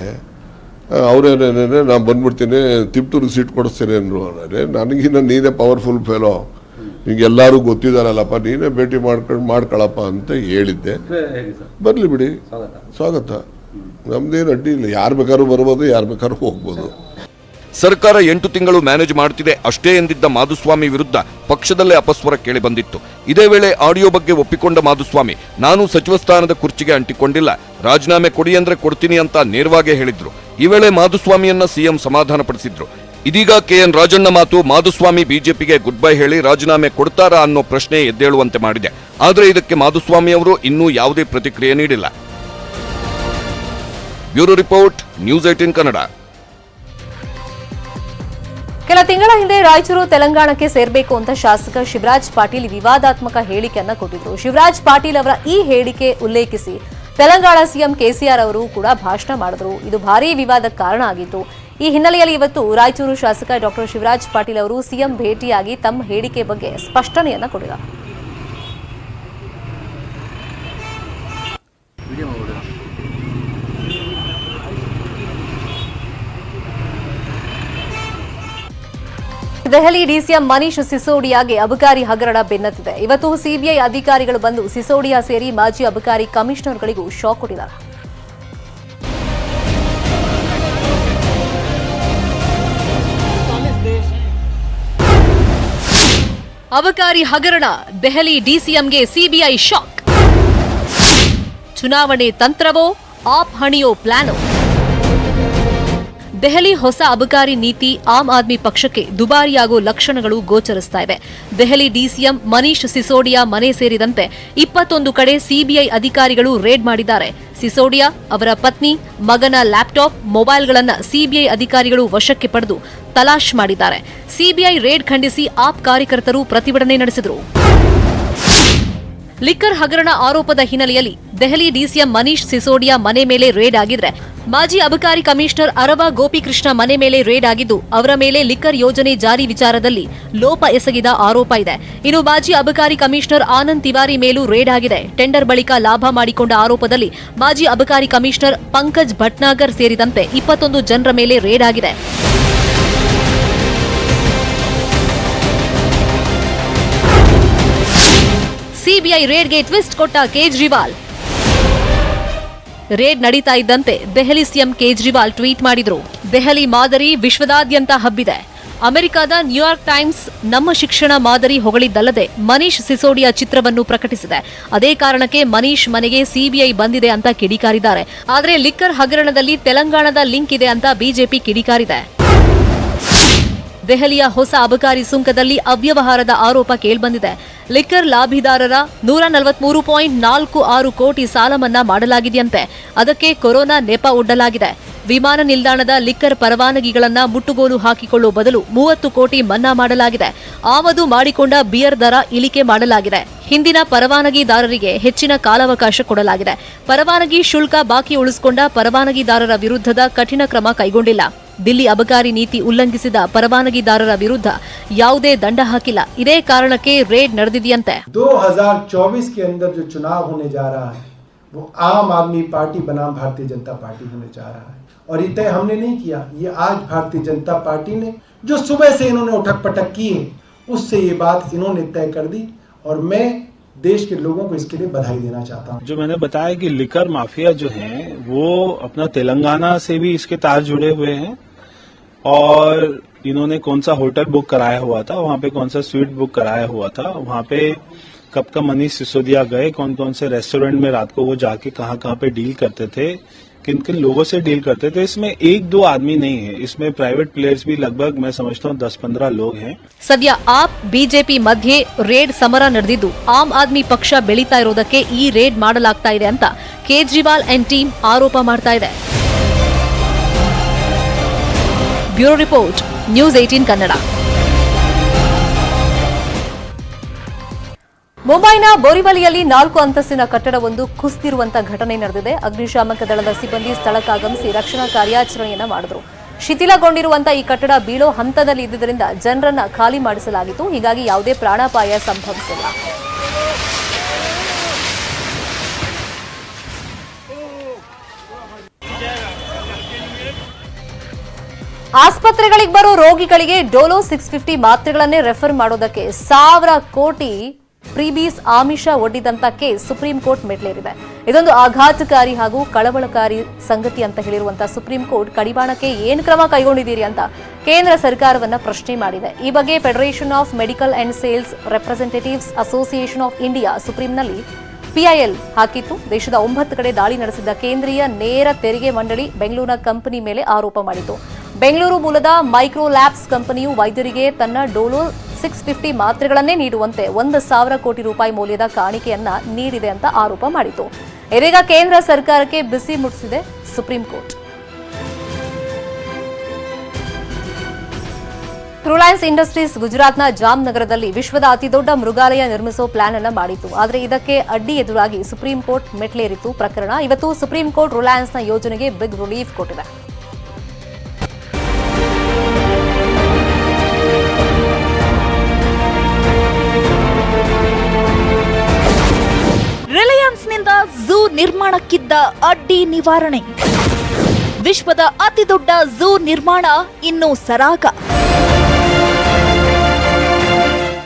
ಅವರೇನೇನೇ ನಾನು ಬಂದ್ಬಿಡ್ತೀನಿ, ತಿಪ್ಟೂರು ಸೀಟ್ ಕೊಡಿಸ್ತೇನೆ ಅಂದ್ರು. ಅಂದರೆ ನನಗಿನ್ನ ನೀನೇ ಪವರ್ಫುಲ್ ಫೆಲೋ, ನಿಂಗೆಲ್ಲರೂ ಗೊತ್ತಿದಾರಲ್ಲಪ್ಪ, ನೀನೇ ಭೇಟಿ ಮಾಡ್ಕೊಳಪ್ಪ ಅಂತ ಹೇಳಿದ್ದೆ. ಬರಲಿ ಬಿಡಿ, ಸ್ವಾಗತ. ನಮ್ದೇನು ಅಡ್ಡಿ ಇಲ್ಲ, ಯಾರು ಬೇಕಾದ್ರೂ ಬರ್ಬೋದು, ಯಾರು ಬೇಕಾದ್ರೂ ಹೋಗ್ಬೋದು. ಸರ್ಕಾರ 8 ತಿಂಗಳು ಮ್ಯಾನೇಜ್ ಮಾಡ್ತಿದೆ ಅಷ್ಟೇ ಎಂದಿದ್ದ ಮಾಧುಸ್ವಾಮಿ ವಿರುದ್ಧ ಪಕ್ಷದಲ್ಲೇ ಅಪಸ್ವರ ಕೇಳಿ ಬಂದಿತ್ತು. ಇದೇ ವೇಳೆ ಆಡಿಯೋ ಬಗ್ಗೆ ಒಪ್ಪಿಕೊಂಡ ಮಾಧುಸ್ವಾಮಿ, ನಾನು ಸಚಿವ ಸ್ಥಾನದ ಕುರ್ಚಿಗೆ ಅಂಟಿಕೊಂಡಿಲ್ಲ, ರಾಜೀನಾಮೆ ಕೊಡಿ ಅಂದ್ರೆ ಕೊಡ್ತೀನಿ ಅಂತ ನೇರವಾಗಿ ಹೇಳಿದ್ರು. ಈ ವೇಳೆ ಮಾಧುಸ್ವಾಮಿಯನ್ನ ಸಿಎಂ ಸಮಾಧಾನಪಡಿಸಿದ್ರು. ಇದೀಗ KN ರಾಜಣ್ಣ ಮಾತು ಮಾಧುಸ್ವಾಮಿ ಬಿಜೆಪಿಗೆ ಗುಡ್ ಬೈ ಹೇಳಿ ರಾಜೀನಾಮೆ ಕೊಡ್ತಾರಾ ಅನ್ನೋ ಪ್ರಶ್ನೆ ಎದ್ದೇಳುವಂತೆ ಮಾಡಿದೆ. ಆದರೆ ಇದಕ್ಕೆ ಮಾಧುಸ್ವಾಮಿ ಅವರು ಇನ್ನೂ ಯಾವುದೇ ಪ್ರತಿಕ್ರಿಯೆ ನೀಡಿಲ್ಲ. Bureau report, news 18 Kannada. ಕೆಲ ತಿಂಗಳ ಹಿಂದೆ ರಾಯಚೂರು ತೆಲಂಗಾಣಕ್ಕೆ ಸೇರಬೇಕು ಅಂತ ಶಾಸಕ ಶಿವರಾಜ್ ಪಾಟೀಲ್ ವಿವಾದಾತ್ಮಕ ಹೇಳಿಕೆಯನ್ನ ಕೊಟ್ಟಿದ್ರು. ಶಿವರಾಜ್ ಪಾಟೀಲ್ ಅವರ ಈ ಹೇಳಿಕೆ ಉಲ್ಲೇಖಿಸಿ ತೆಲಂಗಾಣ ಸಿಎಂ KCR ಅವರು ಕೂಡ ಭಾಷಣ ಮಾಡಿದ್ರು. ಇದು ಭಾರೀ ವಿವಾದಕ್ಕೆ ಕಾರಣ ಆಗಿತ್ತು. ಈ ಹಿನ್ನೆಲೆಯಲ್ಲಿ ಇವತ್ತು ರಾಯಚೂರು ಶಾಸಕ ಡಾಕ್ಟರ್ ಶಿವರಾಜ್ ಪಾಟೀಲ್ ಅವರು ಸಿಎಂ ಭೇಟಿಯಾಗಿ ತಮ್ಮ ಹೇಳಿಕೆ ಬಗ್ಗೆ ಸ್ಪಷ್ಟನೆಯನ್ನ ಕೊಟ್ಟಿದ್ದಾರೆ. ದೆಹಲಿ ಡಿಸಿಎಂ ಮನೀಶ್ ಸಿಸೋಡಿಯಾಗೆ ಅಬಕಾರಿ ಹಗರಣ ಬೆನ್ನತ್ತಿದೆ. ಇವತ್ತು ಸಿಬಿಐ ಅಧಿಕಾರಿಗಳು ಬಂದು ಸಿಸೋಡಿಯಾ ಸೇರಿ ಮಾಜಿ ಅಬಕಾರಿ ಕಮಿಷನರ್ಗಳಿಗೂ ಶಾಕ್ ಕೊಟ್ಟಿದ್ದಾರೆ. ಅಬಕಾರಿ ಹಗರಣ, ದೆಹಲಿ ಡಿಸಿಎಂಗೆ ಸಿಬಿಐ ಶಾಕ್. ಚುನಾವಣೆ ತಂತ್ರವೋ, ಆಪ್ ಹಣಿಯೋ ಪ್ಲಾನೋ? ದೆಹಲಿ ಹೊಸ ಅಬಕಾರಿ ನೀತಿ ಆಮ್ ಆದ್ಮಿ ಪಕ್ಷಕ್ಕೆ ದುಬಾರಿಯಾಗುವ ಲಕ್ಷಣಗಳು ಗೋಚರಿಸ್ತಾ ಇವೆ. ದೆಹಲಿ ಡಿಸಿಎಂ ಮನೀಶ್ ಸಿಸೋಡಿಯಾ ಮನೆ ಸೇರಿದಂತೆ 21 ಕಡೆ ಸಿಬಿಐ ಅಧಿಕಾರಿಗಳು ರೇಡ್ ಮಾಡಿದ್ದಾರೆ. ಸಿಸೋಡಿಯಾ, ಅವರ ಪತ್ನಿ, ಮಗನ ಲ್ಯಾಪ್ಟಾಪ್, ಮೊಬೈಲ್ಗಳನ್ನು ಸಿಬಿಐ ಅಧಿಕಾರಿಗಳು ವಶಕ್ಕೆ ಪಡೆದು ತಲಾಶ್ ಮಾಡಿದ್ದಾರೆ. ಸಿಬಿಐ ರೇಡ್ ಖಂಡಿಸಿ ಆಪ್ ಕಾರ್ಯಕರ್ತರು ಪ್ರತಿಭಟನೆ ನಡೆಸಿದರು. ಲಿಕ್ಕರ್ ಹಗರಣ ಆರೋಪದ ಹಿನ್ನೆಲೆಯಲ್ಲಿ ದೆಹಲಿ ಡಿಸಿಎಂ ಮನೀಶ್ ಸಿಸೋಡಿಯಾ ಮನೆ ಮೇಲೆ ರೇಡ್ ಆಗಿದ್ರೆ, ಮಾಜಿ ಅಬಕಾರಿ ಕಮಿಷನರ್ ಅರವ ಗೋಪಿಕೃಷ್ಣ ಮನೆ ಮೇಲೆ ರೇಡ್ ಆಗಿದ್ದು, ಅವರ ಮೇಲೆ ಲಿಕ್ಕರ್ ಯೋಜನೆ ಜಾರಿ ವಿಚಾರದಲ್ಲಿ ಲೋಪ ಎಸಗಿದ ಆರೋಪ ಇದೆ. ಇನ್ನು ಮಾಜಿ ಅಬಕಾರಿ ಕಮಿಷನರ್ ಆನಂದ್ ತಿವಾರಿ ಮೇಲೂ ರೇಡ್ ಆಗಿದೆ. ಟೆಂಡರ್ ಬಳಿಕ ಲಾಭ ಮಾಡಿಕೊಂಡ ಆರೋಪದಲ್ಲಿ ಮಾಜಿ ಅಬಕಾರಿ ಕಮಿಷನರ್ ಪಂಕಜ್ ಭಟ್ನಾಗರ್ ಸೇರಿದಂತೆ 21 ಜನರ ಮೇಲೆ ರೇಡ್ ಆಗಿದೆ. ಸಿಬಿಐ ರೇಡ್ಗೆ ಟ್ವಿಸ್ಟ್ ಕೊಟ್ಟ ಕೇಜ್ರಿವಾಲ್. ರೇಡ್ ನಡೀತಾ ಇದ್ದಂತೆ ದೆಹಲಿ ಸಿಎಂ ಕೇಜ್ರಿವಾಲ್ ಟ್ವೀಟ್ ಮಾಡಿದ್ರು. ದೆಹಲಿ ಮಾದರಿ ವಿಶ್ವದಾದ್ಯಂತ ಹಬ್ಬಿದೆ. ಅಮೆರಿಕದ ನ್ಯೂಯಾರ್ಕ್ ಟೈಮ್ಸ್ ನಮ್ಮ ಶಿಕ್ಷಣ ಮಾದರಿ ಹೊಗಳಿದ್ದಲ್ಲದೆ ಮನೀಶ್ ಸಿಸೋಡಿಯಾ ಚಿತ್ರವನ್ನು ಪ್ರಕಟಿಸಿದೆ. ಅದೇ ಕಾರಣಕ್ಕೆ ಮನೀಶ್ ಮನೆಗೆ ಸಿಬಿಐ ಬಂದಿದೆ ಅಂತ ಕಿಡಿಕಾರಿದ್ದಾರೆ. ಆದರೆ ಲಿಕ್ಕರ್ ಹಗರಣದಲ್ಲಿ ತೆಲಂಗಾಣದ ಲಿಂಕ್ ಇದೆ ಅಂತ ಬಿಜೆಪಿ ಕಿಡಿಕಾರಿದೆ. ದೆಹಲಿಯ ಹೊಸ ಅಬಕಾರಿ ಸುಂಕದಲ್ಲಿ ಅವ್ಯವಹಾರದ ಆರೋಪ ಕೇಳಿಬಂದಿದೆ. ಲಿಕ್ಕರ್ ಲಾಭಿದಾರರ 143.46 ಕೋಟಿ ಸಾಲ ಮನ್ನಾ ಮಾಡಲಾಗಿದೆಯಂತೆ. ಅದಕ್ಕೆ ಕೊರೋನಾ ನೆಪ ಒಡ್ಡಲಾಗಿದೆ. ವಿಮಾನ ನಿಲ್ದಾಣದ ಲಿಕ್ಕರ್ ಪರವಾನಗಿಗಳನ್ನ ಮುಟ್ಟುಗೋಲು ಹಾಕಿಕೊಳ್ಳುವ ಬದಲು 30 ಕೋಟಿ ಮನ್ನಾ ಮಾಡಲಾಗಿದೆ. ಆಮದು ಮಾಡಿಕೊಂಡ ಬಿಯರ್ ದರ ಇಳಿಕೆ ಮಾಡಲಾಗಿದೆ. ಹಿಂದಿನ ಪರವಾನಗಿದಾರರಿಗೆ ಹೆಚ್ಚಿನ ಕಾಲಾವಕಾಶ ಕೊಡಲಾಗಿದೆ. ಪರವಾನಗಿ ಶುಲ್ಕ ಬಾಕಿ ಉಳಿಸಿಕೊಂಡ ಪರವಾನಗಿದಾರರ ವಿರುದ್ಧದ ಕಠಿಣ ಕ್ರಮ ಕೈಗೊಂಡಿಲ್ಲ. ದಿಲ್ಲಿ ಅಬಕಾರಿ ನೀತಿ ಉಲ್ಲಂಘಿಸಿದ ಪರವಾನಗಿದಾರರ ವಿರುದ್ಧ ಯಾವುದೇ ದಂಡ ಹಾಕಿಲ್ಲ. ಇದೇ ಕಾರಣಕ್ಕೆ ರೇಡ್ ನಡೆದಿದೆಯಂತೆ. 2024 के अंदर जो चुनाव होने जा रहा है वो आम आदमी पार्टी बनाम भारतीय जनता पार्टी होने जा रहा है, और ये तय हमने नहीं किया, ये आज भारतीय जनता पार्टी ने जो सुबह से इन्होंने उठक पटक की है उससे ये बात इन्होंने तय कर दी, और मैं देश के लोगों को इसके लिए बधाई देना चाहता हूँ. जो मैंने बताया कि लिकर माफिया जो हैं वो अपना तेलंगाना से भी इसके तार जुड़े हुए हैं, और इन्होंने कौन सा होटल बुक कराया हुआ था, वहाँ पे कौन सा स्वीट बुक कराया हुआ था, वहाँ पे कब का मनीष सिसोदिया गए, कौन कौन से रेस्टोरेंट में रात को वो जाके कहाँ कहाँ पे डील करते थे, किन किन लोगों से डील करते थे. इसमें 1-2 आदमी नहीं है, इसमें प्राइवेट प्लेयर्स भी लगभग मैं समझता हूँ 10-15 लोग हैं. ಸದ್ಯ ಆಪ್ ಬಿಜೆಪಿ ಮಧ್ಯೆ ರೇಡ್ ಸಮರ ನಡೆದಿದ್ದು, ಆಮ್ ಆದ್ಮಿ ಪಕ್ಷ ಬೆಳೀತಾ ಇರೋದಕ್ಕೆ ಈ ರೇಡ್ ಮಾಡಲಾಗ್ತಾ ಇದೆ ಅಂತ ಕೇಜ್ರಿವಾಲ್ ಅಂಡ್ ಟೀಮ್ ಆರೋಪ ಮಾಡ್ತಾ ಇದೆ. Bureau report, news 18 Kannada. ಮುಂಬೈನ ಬೋರಿವಲಿಯಲ್ಲಿ 4 ಅಂತಸ್ತಿನ ಕಟ್ಟಡವೊಂದು ಕುಸಿದಿರುವಂತಹ ಘಟನೆ ನಡೆದಿದೆ. ಅಗ್ನಿಶಾಮಕ ದಳದ ಸಿಬ್ಬಂದಿ ಸ್ಥಳಕ್ಕಾಗಮಿಸಿ ರಕ್ಷಣಾ ಕಾರ್ಯಾಚರಣೆಯನ್ನ ಮಾಡಿದ್ರು. ಶಿಥಿಲಗೊಂಡಿರುವಂತಹ ಈ ಕಟ್ಟಡ ಬೀಳೋ ಹಂತದಲ್ಲಿ ಇದ್ದುದರಿಂದ ಜನರನ್ನ ಖಾಲಿ ಮಾಡಿಸಲಾಗಿತ್ತು. ಹೀಗಾಗಿ ಯಾವುದೇ ಪ್ರಾಣಾಪಾಯ ಸಂಭವಿಸಿಲ್ಲ. ಆಸ್ಪತ್ರೆಗಳಿಗೆ ಬರೋ ರೋಗಿಗಳಿಗೆ ಡೋಲೋ 650 ಮಾತ್ರೆಗಳನ್ನೇ ರೆಫರ್ ಮಾಡೋದಕ್ಕೆ 1000 ಕೋಟಿ ಫ್ರೀಬೀಸ್ ಆಮಿಷ ಒಡ್ಡಿದಂತ ಕೇಸ್ ಸುಪ್ರೀಂ ಕೋರ್ಟ್ ಮೆಟ್ಲೇರಿದೆ. ಇದೊಂದು ಆಘಾತಕಾರಿ ಹಾಗೂ ಕಳವಳಕಾರಿ ಸಂಗತಿ ಅಂತ ಹೇಳಿರುವಂತಹ ಸುಪ್ರೀಂ ಕೋರ್ಟ್ ಕಡಿವಾಣಕ್ಕೆ ಏನು ಕ್ರಮ ಕೈಗೊಂಡಿದ್ದೀರಿ ಅಂತ ಕೇಂದ್ರ ಸರ್ಕಾರವನ್ನ ಪ್ರಶ್ನೆ ಮಾಡಿದೆ. ಈ ಬಗ್ಗೆ federation of medical and sales representatives association of India ಸುಪ್ರೀಂನಲ್ಲಿ ಪಿಐಎಲ್ ಹಾಕಿತ್ತು. ದೇಶದ 9 ಕಡೆ ದಾಳಿ ನಡೆಸಿದ ಕೇಂದ್ರೀಯ ನೇರ ತೆರಿಗೆ ಮಂಡಳಿ ಬೆಂಗಳೂರಿನ ಕಂಪನಿ ಮೇಲೆ ಆರೋಪ ಮಾಡಿತು. ಬೆಂಗಳೂರು ಮೂಲದ ಮೈಕ್ರೋ ಲ್ಯಾಬ್ಸ್ ಕಂಪನಿಯು ವೈದ್ಯರಿಗೆ ತನ್ನ ಡೋಲೋ 650 ಮಾತ್ರೆಗಳನ್ನೇ ನೀಡುವಂತೆ 1,000 ಕೋಟಿ ರೂಪಾಯಿ ಮೌಲ್ಯದ ಕಾಣಿಕೆಯನ್ನ ನೀಡಿದೆ ಅಂತ ಆರೋಪ ಮಾಡಿತು. ಇದೀಗ ಕೇಂದ್ರ ಸರ್ಕಾರಕ್ಕೆ ಬಿಸಿ ಮುಟ್ಟಿಸಿದೆ ಸುಪ್ರೀಂ ಕೋರ್ಟ್. ರಿಲಯನ್ಸ್ ಇಂಡಸ್ಟ್ರೀಸ್ ಗುಜರಾತ್ನ ಜಾಮ್ನಗರದಲ್ಲಿ ವಿಶ್ವದ ಅತಿದೊಡ್ಡ ಮೃಗಾಲಯ ನಿರ್ಮಿಸೋ ಪ್ಲಾನ್ ಅನ್ನ ಮಾಡಿತ್ತು. ಆದರೆ ಇದಕ್ಕೆ ಅಡ್ಡಿ ಎದುರಾಗಿ ಸುಪ್ರೀಂ ಕೋರ್ಟ್ ಮೆಟ್ಲೇರಿತು ಪ್ರಕರಣ. ಇವತ್ತು ಸುಪ್ರೀಂ ಕೋರ್ಟ್ ರಿಲಯನ್ಸ್ನ ಯೋಜನೆಗೆ ಬಿಗ್ ರಿಲೀಫ್ ಕೊಟ್ಟಿದೆ. ರಿಲಯನ್ಸ್ನಿಂದ ಝೂ ನಿರ್ಮಾಣಕ್ಕಿದ್ದ ಅಡ್ಡಿ ನಿವಾರಣೆ. ವಿಶ್ವದ ಅತಿದೊಡ್ಡ ಝೂ ನಿರ್ಮಾಣ ಇನ್ನೂ ಸರಾಗ.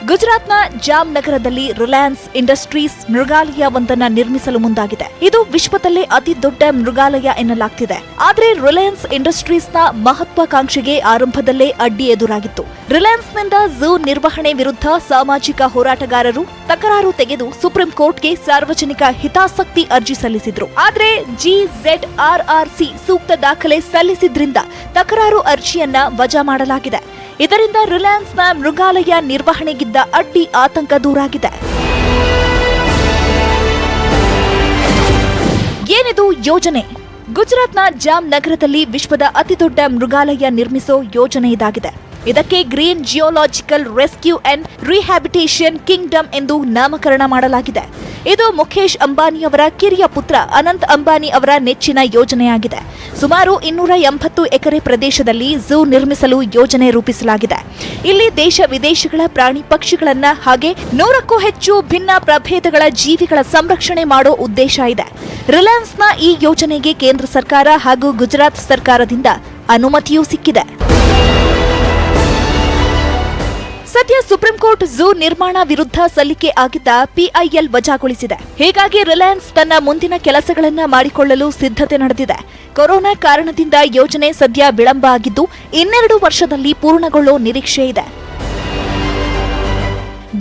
ಗುಜರಾತ್ನ ಜಾಮ್ ನಗರದಲ್ಲಿ ರಿಲಯನ್ಸ್ ಇಂಡಸ್ಟ್ರೀಸ್ ಮೃಗಾಲಯವೊಂದನ್ನ ನಿರ್ಮಿಸಲು ಮುಂದಾಗಿದೆ. ಇದು ವಿಶ್ವದಲ್ಲೇ ಅತಿ ದೊಡ್ಡ ಮೃಗಾಲಯ ಎನ್ನಲಾಗ್ತಿದೆ. ಆದ್ರೆ ರಿಲಯನ್ಸ್ ಇಂಡಸ್ಟ್ರೀಸ್ನ ಮಹತ್ವಾಕಾಂಕ್ಷೆಗೆ ಆರಂಭದಲ್ಲೇ ಅಡ್ಡಿ ಎದುರಾಗಿತ್ತು. ರಿಲಯನ್ಸ್ನಿಂದ ಝೂ ನಿರ್ವಹಣೆ ವಿರುದ್ಧ ಸಾಮಾಜಿಕ ಹೋರಾಟಗಾರರು ತಕರಾರು ತೆಗೆದು ಸುಪ್ರೀಂ ಕೋರ್ಟ್ಗೆ ಸಾರ್ವಜನಿಕ ಹಿತಾಸಕ್ತಿ ಅರ್ಜಿ ಸಲ್ಲಿಸಿದ್ರು. ಆದ್ರೆ GZRRC ಸೂಕ್ತ ದಾಖಲೆ ಸಲ್ಲಿಸಿದ್ರಿಂದ ತಕರಾರು ಅರ್ಜಿಯನ್ನ ವಜಾ ಮಾಡಲಾಗಿದೆ. ಇದರಿಂದ ರಿಲಯನ್ಸ್ನ ಮೃಗಾಲಯ ನಿರ್ವಹಣೆಗಿದ್ದ ಅಡ್ಡಿ ಆತಂಕ ದೂರಾಗಿದೆ. ಏನಿದು ಯೋಜನೆ? ಗುಜರಾತ್ನ ಜಾಮ್ ನಗರದಲ್ಲಿ ವಿಶ್ವದ ಅತಿದೊಡ್ಡ ಮೃಗಾಲಯ ನಿರ್ಮಿಸೋ ಯೋಜನೆ ಇದಾಗಿದೆ. ಇದಕ್ಕೆ green geological rescue and rehabilitation Kingdom ಎಂದು ನಾಮಕರಣ ಮಾಡಲಾಗಿದೆ. ಇದು ಮುಖೇಶ್ ಅಂಬಾನಿ ಅವರ ಕಿರಿಯ ಪುತ್ರ ಅನಂತ್ ಅಂಬಾನಿ ಅವರ ನೆಚ್ಚಿನ ಯೋಜನೆಯಾಗಿದೆ. ಸುಮಾರು 280 ಎಕರೆ ಪ್ರದೇಶದಲ್ಲಿ ಝೂ ನಿರ್ಮಿಸಲು ಯೋಜನೆ ರೂಪಿಸಲಾಗಿದೆ. ಇಲ್ಲಿ ದೇಶ ವಿದೇಶಗಳ ಪ್ರಾಣಿ ಪಕ್ಷಿಗಳನ್ನ ಹಾಗೆ 100ಕ್ಕೂ ಹೆಚ್ಚು ಭಿನ್ನ ಪ್ರಭೇದಗಳ ಜೀವಿಗಳ ಸಂರಕ್ಷಣೆ ಮಾಡೋ ಉದ್ದೇಶ ಇದೆ. ರಿಲಯನ್ಸ್ನ ಈ ಯೋಜನೆಗೆ ಕೇಂದ್ರ ಸರ್ಕಾರ ಹಾಗೂ ಗುಜರಾತ್ ಸರ್ಕಾರದಿಂದ ಅನುಮತಿಯೂ ಸಿಕ್ಕಿದೆ. ಸದ್ಯ ಸುಪ್ರೀಂ ಕೋರ್ಟ್ ಝೂ ನಿರ್ಮಾಣ ವಿರುದ್ಧ ಸಲ್ಲಿಕೆ ಆಗಿದ್ದ PIL ವಜಾಗೊಳಿಸಿದೆ. ಹೀಗಾಗಿ ರಿಲಯನ್ಸ್ ತನ್ನ ಮುಂದಿನ ಕೆಲಸಗಳನ್ನ ಮಾಡಿಕೊಳ್ಳಲು ಸಿದ್ಧತೆ ನಡೆದಿದೆ. ಕೊರೋನಾ ಕಾರಣದಿಂದ ಯೋಜನೆ ಸದ್ಯ ವಿಳಂಬ ಆಗಿದ್ದು 2 ವರ್ಷದಲ್ಲಿ ಪೂರ್ಣಗೊಳ್ಳೋ ನಿರೀಕ್ಷೆ ಇದೆ.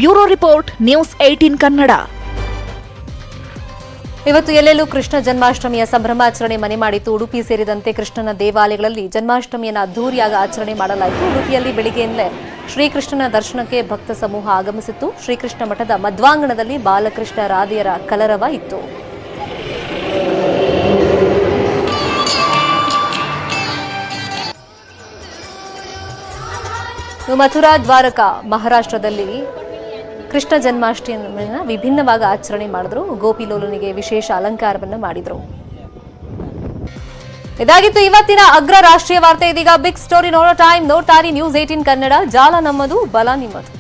Bureau report, news 18 Kannada. ಇವತ್ತು ಎಲ್ಲೆಲ್ಲೂ ಕೃಷ್ಣ ಜನ್ಮಾಷ್ಟಮಿಯ ಸಂಭ್ರಮಾಚರಣೆ ಮನೆ ಮಾಡಿತ್ತು. ಉಡುಪಿ ಸೇರಿದಂತೆ ಕೃಷ್ಣನ ದೇವಾಲಯಗಳಲ್ಲಿ ಜನ್ಮಾಷ್ಟಮಿಯನ್ನು ಅದ್ದೂರಿಯಾಗಿ ಆಚರಣೆ ಮಾಡಲಾಯಿತು. ಉಡುಪಿಯಲ್ಲಿ ಬೆಳಿಗ್ಗೆಯಿಂದಲೇ ಶ್ರೀಕೃಷ್ಣನ ದರ್ಶನಕ್ಕೆ ಭಕ್ತ ಸಮೂಹ ಆಗಮಿಸಿತ್ತು. ಶ್ರೀಕೃಷ್ಣ ಮಠದ ಮಧ್ವಾಂಗಣದಲ್ಲಿ ಬಾಲಕೃಷ್ಣ ರಾಧೆಯರ ಕಲರವ ಇತ್ತು. ಮಥುರಾ ದ್ವಾರಕಾ ಮಹಾರಾಷ್ಟ್ರದಲ್ಲಿ ಕೃಷ್ಣ ಜನ್ಮಾಷ್ಟಮಿಯನ್ನು ವಿಭಿನ್ನವಾಗಿ ಆಚರಣೆ ಮಾಡಿದ್ರು. ಗೋಪಿಲೋಲನಿಗೆ ವಿಶೇಷ ಅಲಂಕಾರವನ್ನು ಮಾಡಿದ್ರು. ಇದಾಗಿತ್ತು ಇವತ್ತಿನ ಅಗ್ರ ರಾಷ್ಟ್ರೀಯ ವಾರ್ತೆ. ಇದೀಗ ಬಿಗ್ ಸ್ಟೋರಿ ನೋಡೋ ಟೈಮ್. ನೋಡ್ತಾ ಇರಿ ನ್ಯೂಸ್ 18 ಕನ್ನಡ. ಜಾಲ ನಮ್ಮದು, ಬಲ ನಿಮ್ಮದು.